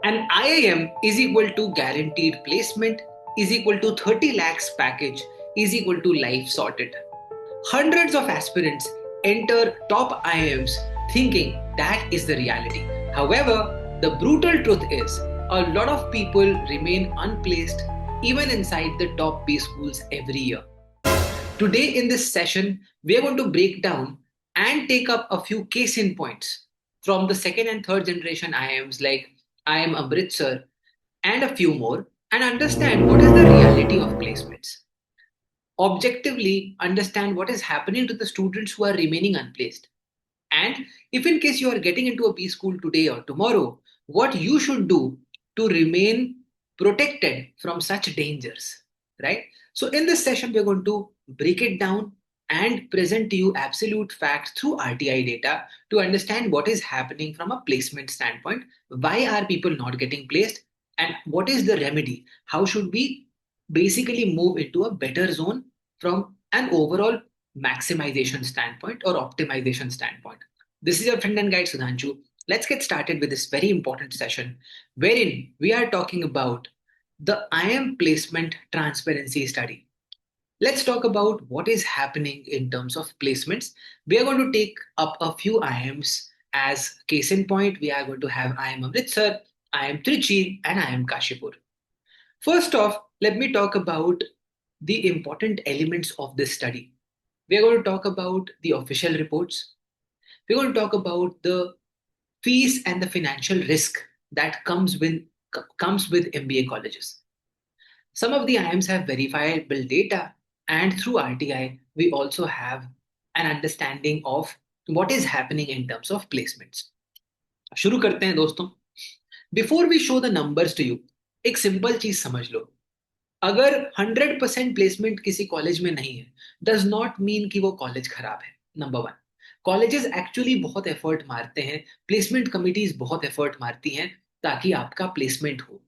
An IIM is equal to guaranteed placement is equal to 30 lakhs package is equal to life sorted. Hundreds of aspirants enter top IIMs thinking that is the reality. However, the brutal truth is a lot of people remain unplaced even inside the top B schools every year. Today in this session, we are going to break down and take up a few case in points from the second and third generation IIMs like IIM Amritsar and a few more and understand what is the reality of placements. Objectively understand what is happening to the students who are remaining unplaced. And if in case you are getting into a B school today or tomorrow, what you should do to remain protected from such dangers, right? So in this session, we're going to break it down and present to you absolute facts through RTI data to understand what is happening from a placement standpoint. Why are people not getting placed? And what is the remedy? How should we basically move into a better zone from an overall maximization standpoint or optimization standpoint? This is your friend and guide Sudhanshu. Let's get started with this very important session wherein we are talking about the IIM placement transparency study. Let's talk about what is happening in terms of placements. We are going to take up a few IIMs as case in point. We are going to have IIM Amritsar, IIM Trichy, and IIM Kashipur. First off, let me talk about the important elements of this study. We are going to talk about the official reports. We're going to talk about the fees and the financial risk that comes with MBA colleges. Some of the IIMs have verifiable data, and through RTI, we also have an understanding of what is happening in terms of placements. शुरू करते हैं दोस्तों. Before we show the numbers to you, एक simple चीज समझ लो. अगर 100% placement किसी college में नहीं है डज नॉट मीन कि वो कॉलेज खराब है. नंबर वन, कॉलेजेस एक्चुअली बहुत एफर्ट मारते हैं, प्लेसमेंट कमिटीज बहुत एफर्ट मारती हैं ताकि आपका प्लेसमेंट हो.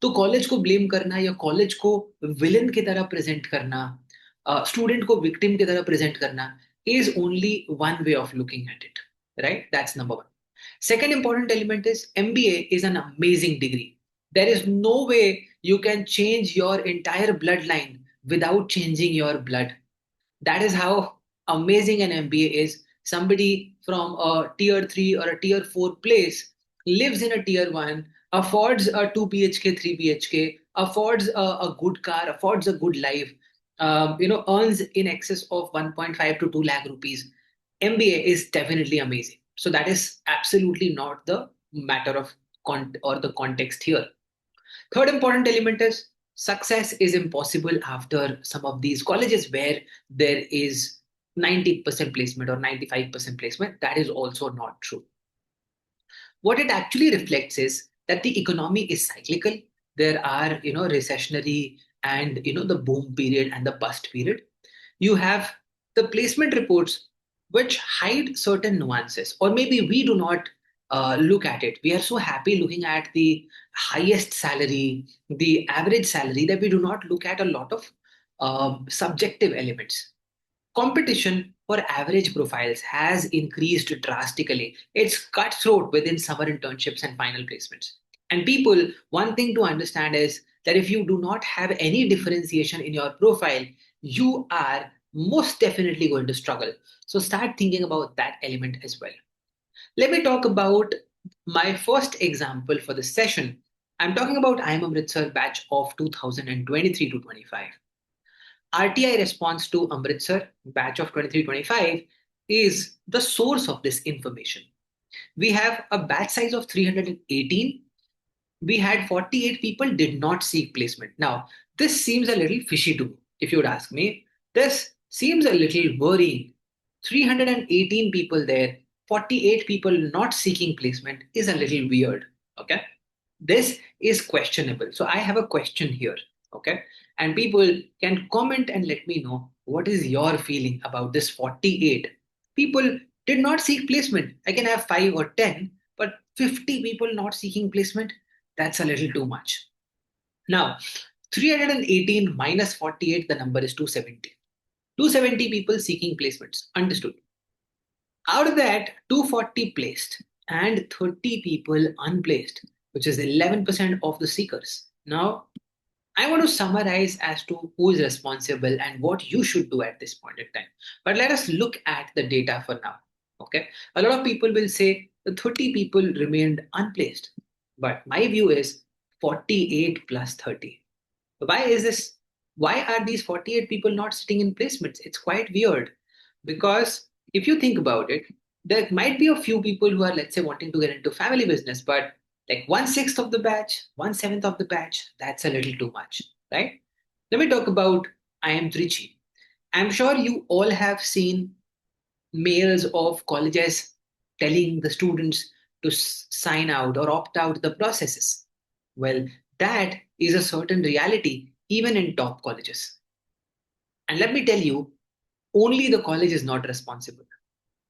तो कॉलेज को ब्लेम करना या कॉलेज को विलन की तरह प्रेजेंट करना, स्टूडेंट को विक्टिम की तरह प्रेजेंट करना is only one way of looking at it, right? That's number one. Second important element is MBA is an amazing degree. There is no way you can change your entire bloodline without changing your blood. That is how amazing an MBA is. Somebody from a tier 3 or a tier 4 place lives in a tier 1, affords a 2 BHK, 3 BHK, affords a good car, affords a good life, earns in excess of 1.5 to 2 lakh rupees. MBA is definitely amazing. So that is absolutely not the matter of or the context here. Third important element is success is impossible after some of these colleges where there is 90% placement or 95% placement. That is also not true. What it actually reflects is that the economy is cyclical. There are, recessionary and, the boom period and the bust period. You have the placement reports which hide certain nuances, or maybe we do not look at it. We are so happy looking at the highest salary, the average salary, that we do not look at a lot of subjective elements. Competition for average profiles has increased drastically. It's cutthroat within summer internships and final placements. And people, one thing to understand is that if you do not have any differentiation in your profile, you are most definitely going to struggle. So start thinking about that element as well. Let me talk about my first example for this session. I'm talking about IIM Amritsar batch of 2023 to 25. RTI response to Amritsar batch of 23-25 is the source of this information. We have a batch size of 318. We had 48 people did not seek placement. Now, this seems a little fishy to me, if you would ask me. This seems a little worrying. 318 people there, 48 people not seeking placement is a little weird. Okay. This is questionable. So I have a question here. Okay. And people can comment and let me know what is your feeling about this 48 people did not seek placement. I can have 5 or 10, but 50 people not seeking placement, that's a little too much. Now, 318 minus 48, the number is 270. 270 people seeking placements. Understood. Out of that, 240 placed and 30 people unplaced. which is 11% of the seekers. Now, I want to summarize as to who is responsible and what you should do at this point in time. But let us look at the data for now. Okay. A lot of people will say the 30 people remained unplaced. But my view is 48 plus 30. Why is this? Why are these 48 people not sitting in placements? It's quite weird because if you think about it, there might be a few people who are, let's say, wanting to get into family business, but like 1/6 of the batch, 1/7 of the batch, that's a little too much, right? Let me talk about IIM Trichy. I'm sure you all have seen mails of colleges telling the students to sign out or opt out the processes. Well, that is a certain reality even in top colleges. And let me tell you, only the college is not responsible.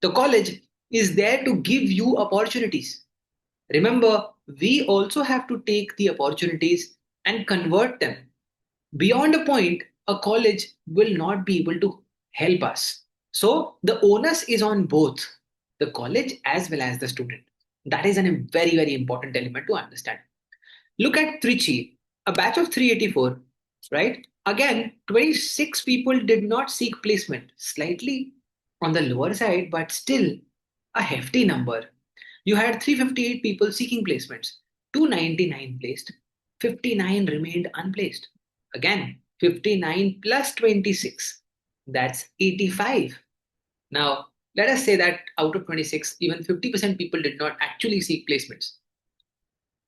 The college is there to give you opportunities. Remember, we also have to take the opportunities and convert them. Beyond a point, a college will not be able to help us. So the onus is on both the college as well as the student. That is a very, very important element to understand. Look at Trichy, a batch of 384, right? Again, 26 people did not seek placement, slightly on the lower side, but still a hefty number. You had 358 people seeking placements, 299 placed, 59 remained unplaced. Again, 59 plus 26, that's 85. Now, let us say that out of 26, even 50% people did not actually seek placements.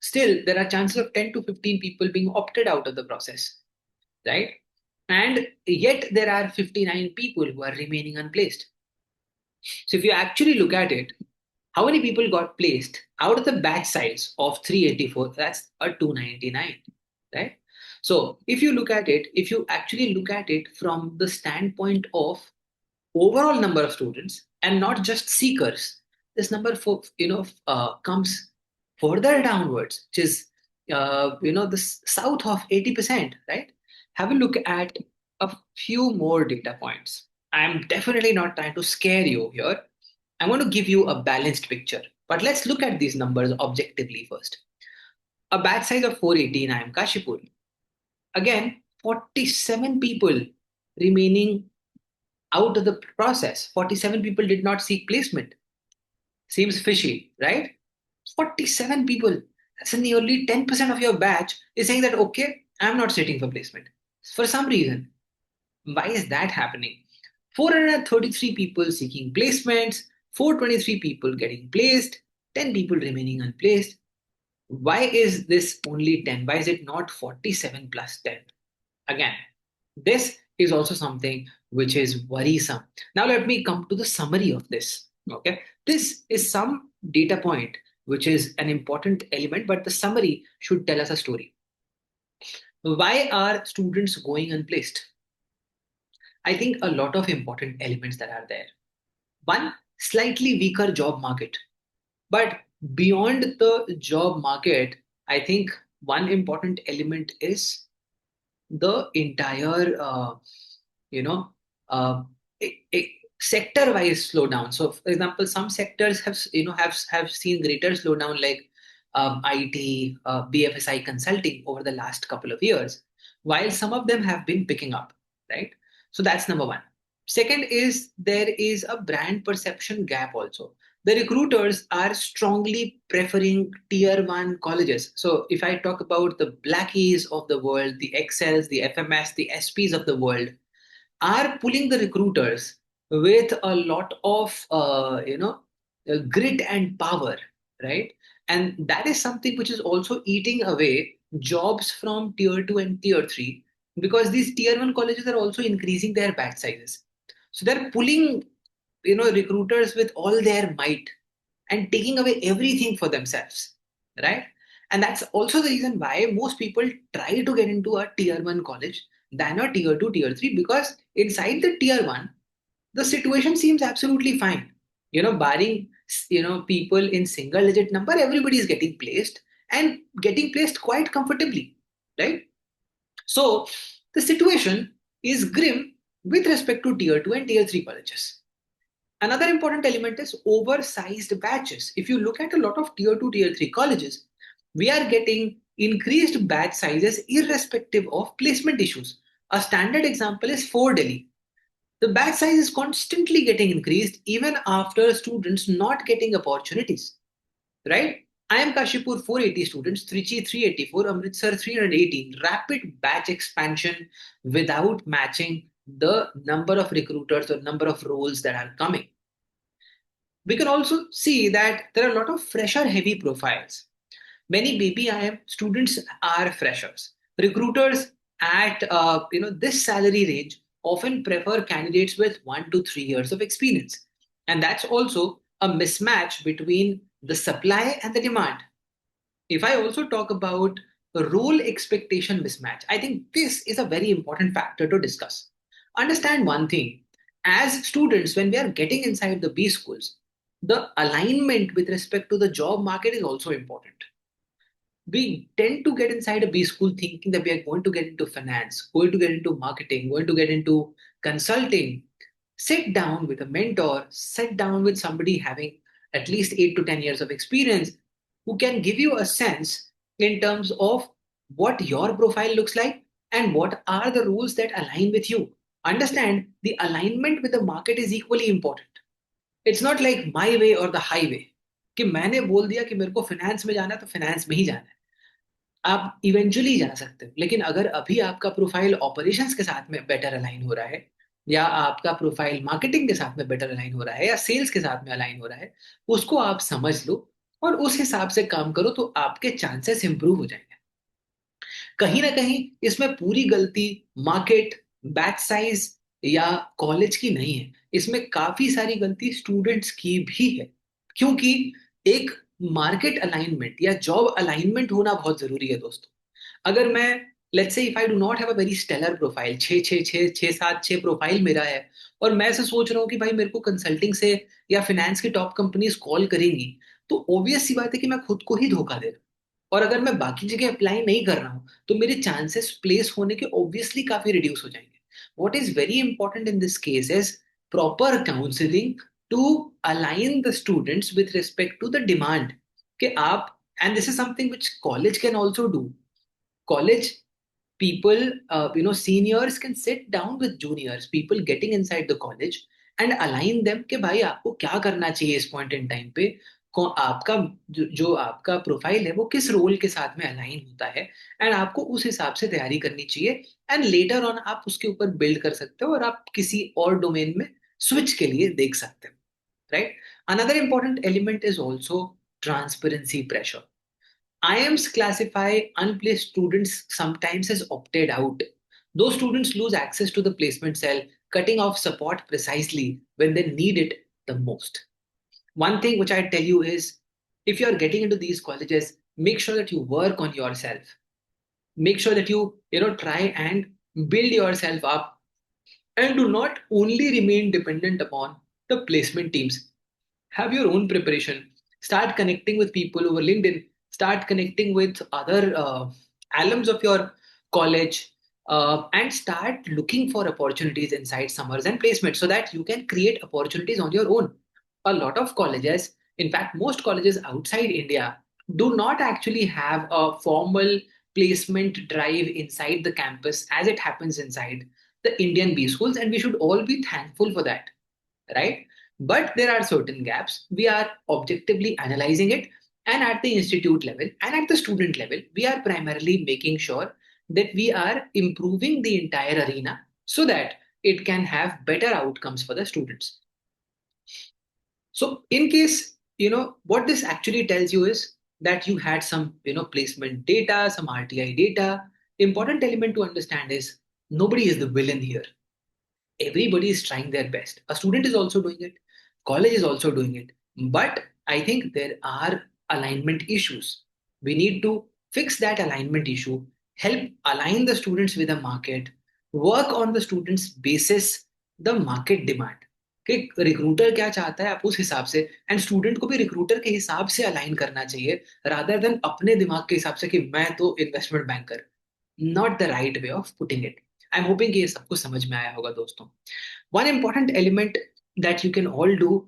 Still, there are chances of 10 to 15 people being opted out of the process, right? And yet there are 59 people who are remaining unplaced. So if you actually look at it, how many people got placed out of the batch size of 384? That's a 299, right? So if you look at it, if you actually look at it from the standpoint of overall number of students and not just seekers, this number for comes further downwards, which is the south of 80%, right? Have a look at a few more data points. I'm definitely not trying to scare you here. I want to give you a balanced picture. But let's look at these numbers objectively first. A batch size of 480 in IIM Kashipur. Again, 47 people remaining out of the process. 47 people did not seek placement. Seems fishy, right? 47 people. That's nearly 10% of your batch is saying that, okay, I'm not sitting for placement. For some reason. Why is that happening? 433 people seeking placements, 423 people getting placed, 10 people remaining unplaced. Why is this only 10? Why is it not 47 plus 10? Again, this is also something which is worrisome. Now let me come to the summary of this. Okay, this is some data point which is an important element, but the summary should tell us a story. Why are students going unplaced? I think a lot of important elements that are there. One, slightly weaker job market. But beyond the job market, I think one important element is the entire, you know, uh, sector-wise slowdown. So, for example, some sectors have seen greater slowdown, like IT, BFSI consulting over the last couple of years, while some of them have been picking up, right? So that's number one. Second is there is a brand perception gap also. The recruiters are strongly preferring tier one colleges. So if I talk about the Blackies of the world, the Excels, the FMS, the SPs of the world, are pulling the recruiters with a lot of grit and power, right? And that is something which is also eating away jobs from tier 2 and tier 3, because these tier 1 colleges are also increasing their batch sizes. So they're pulling recruiters with all their might and taking away everything for themselves, right? And that's also the reason why most people try to get into a tier 1 college than a tier 2, tier 3, because inside the tier 1 the situation seems absolutely fine. Barring people in single digit number, everybody is getting placed and getting placed quite comfortably, right? So the situation is grim with respect to tier 2 and tier 3 colleges. Another important element is oversized batches. If you look at a lot of tier 2, tier 3 colleges, We are getting increased batch sizes irrespective of placement issues. A standard example is for Delhi. The batch size is constantly getting increased even after students not getting opportunities, right? I am Kashipur 480 students, Trichy 384, Amritsar 318. Rapid batch expansion without matching the number of recruiters or number of roles that are coming. We can also see that there are a lot of fresher heavy profiles. Many Baby IIM students are freshers. Recruiters at this salary range often prefer candidates with 1 to 3 years of experience, and that's also a mismatch between the supply and the demand. If I also talk about the role expectation mismatch, I think this is a very important factor to discuss. Understand one thing: as students, when we are getting inside the B schools, the alignment with respect to the job market is also important. We tend to get inside a B school thinking that we are going to get into finance, going to get into marketing, going to get into consulting. Sit down with a mentor, sit down with somebody having at least 8 to 10 years of experience who can give you a sense in terms of what your profile looks like and what are the rules that align with you. Understand the alignment with the market is equally important. It's not like my way or the highway कि मैंने बोल दिया कि मेरे को finance में जाना है तो finance में ही जाना है. आप इवेंचुअली जा सकते हो, लेकिन अगर अभी आपका प्रोफाइल ऑपरेशंस के साथ में बेटर अलाइन हो रहा है, या आपका प्रोफाइल मार्केटिंग के साथ में बेटर अलाइन हो रहा है, या सेल्स के साथ में अलाइन हो रहा है, उसको आप समझ लो और उस हिसाब से काम करो तो आपके चांसेस इंप्रूव हो जाएंगे. कहीं ना कहीं इसमें पूरी गलती मार्केट, बैच साइज या कॉलेज की नहीं है. इसमें काफी सारी गलती स्टूडेंट्स की भी है, क्योंकि एक मार्केट अलाइनमेंट या जॉब अलाइनमेंट होना बहुत जरूरी है दोस्तों. अगर मैं, let's say if I do not have a very stellar profile, 6 profile मेरा है, और मैं ऐसे सोच रहा हूँ कि भाई मेरे को कंसल्टिंग से या फाइनेंस की टॉप कंपनीज कॉल करेंगी, तो ऑब्वियस सी बात है कि मैं खुद को ही धोखा दे रहा हूँ. और अगर मैं बाकी जगह अप्लाई नहीं कर रहा हूँ तो मेरे चांसेस प्लेस होने के ऑब्वियसली काफी रिड्यूस हो जाएंगे. What is very important in this case is proper counselling to align the students with respect to the demand. कि आप, and this is something which college can also do. College people, seniors can sit down with juniors, people getting inside the college, and align them कि भाई आपको क्या करना चाहिए इस point in time पे. आपका जो आपका प्रोफाइल है वो किस रोल के साथ में अलाइन होता है, एंड आपको उस हिसाब से तैयारी करनी चाहिए. एंड लेटर ऑन आप उसके ऊपर बिल्ड कर सकते हो और आप किसी और डोमेन में स्विच के लिए देख सकते हो, right. Another important element is also transparency pressure. IIMs classify unplaced students sometimes as opted out. Those students lose access to the placement cell, cutting off support precisely when they need it the most. One thing which I tell you is, if you are getting into these colleges, make sure that you work on yourself. Make sure that you try and build yourself up, and do not only remain dependent upon the placement teams. Have your own preparation. Start connecting with people over LinkedIn. Start connecting with other alums of your college, and start looking for opportunities inside summers and placements so that you can create opportunities on your own. A lot of colleges, in fact most colleges outside India, do not actually have a formal placement drive inside the campus as it happens inside the Indian B schools, and we should all be thankful for that, right? But there are certain gaps. We are objectively analyzing it, and at the institute level and at the student level, we are primarily making sure that we are improving the entire arena so that it can have better outcomes for the students. So, in case, what this actually tells you is that you had some, placement data, some RTI data. Important element to understand is nobody is the villain here. Everybody is trying their best. A student is also doing it, college is also doing it, but I think there are alignment issues. We need to fix that alignment issue, help align the students with the market, work on the students basis the market demand. कि recruiter क्या चाहता है आप उस हिसाब से, and student को भी रिक्रूटर के हिसाब से अलाइन करना चाहिए, रादर देन अपने दिमाग के हिसाब से कि मैं तो investment banker. Not the right way of putting it. I am hoping कि ये सबको समझ में आया होगा दोस्तों. One important element that you can all do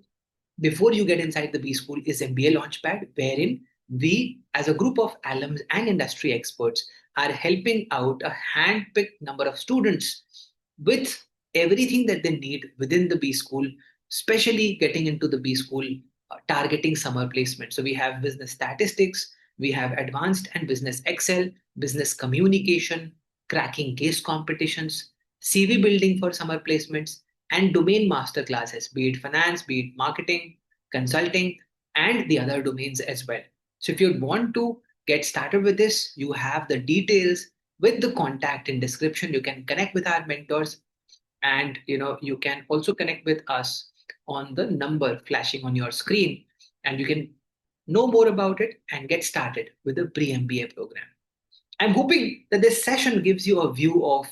before you get inside the B school is MBA Launchpad, wherein we as a group of alums and industry experts, are helping out a hand-picked number of students with everything that they need within the B school, especially getting into the B school, targeting summer placement. So we have business statistics, we have advanced and business Excel, business communication, cracking case competitions, CV building for summer placements, and domain master classes, be it finance, be it marketing, consulting, and the other domains as well. So if you want to get started with this, you have the details with the contact in description. You can connect with our mentors, and you can also connect with us on the number flashing on your screen, and you can know more about it and get started with the pre-MBA program. I'm hoping that this session gives you a view of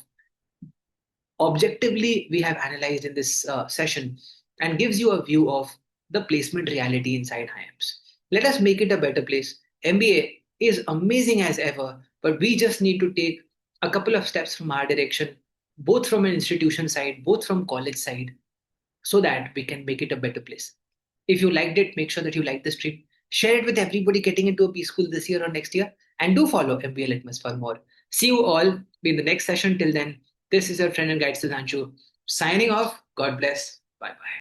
objectively we have analyzed in this session, and gives you a view of the placement reality inside IIMs. Let us make it a better place. MBA is amazing as ever, but we just need to take a couple of steps from our direction, both from an institution side, both from college side, so that we can make it a better place. If you liked it, make sure that you like the stream. Share it with everybody getting into a B school this year or next year. And do follow MBA Litmus for more. See you all in the next session. Till then, this is your friend and guide Sudhanshu signing off. God bless. Bye bye.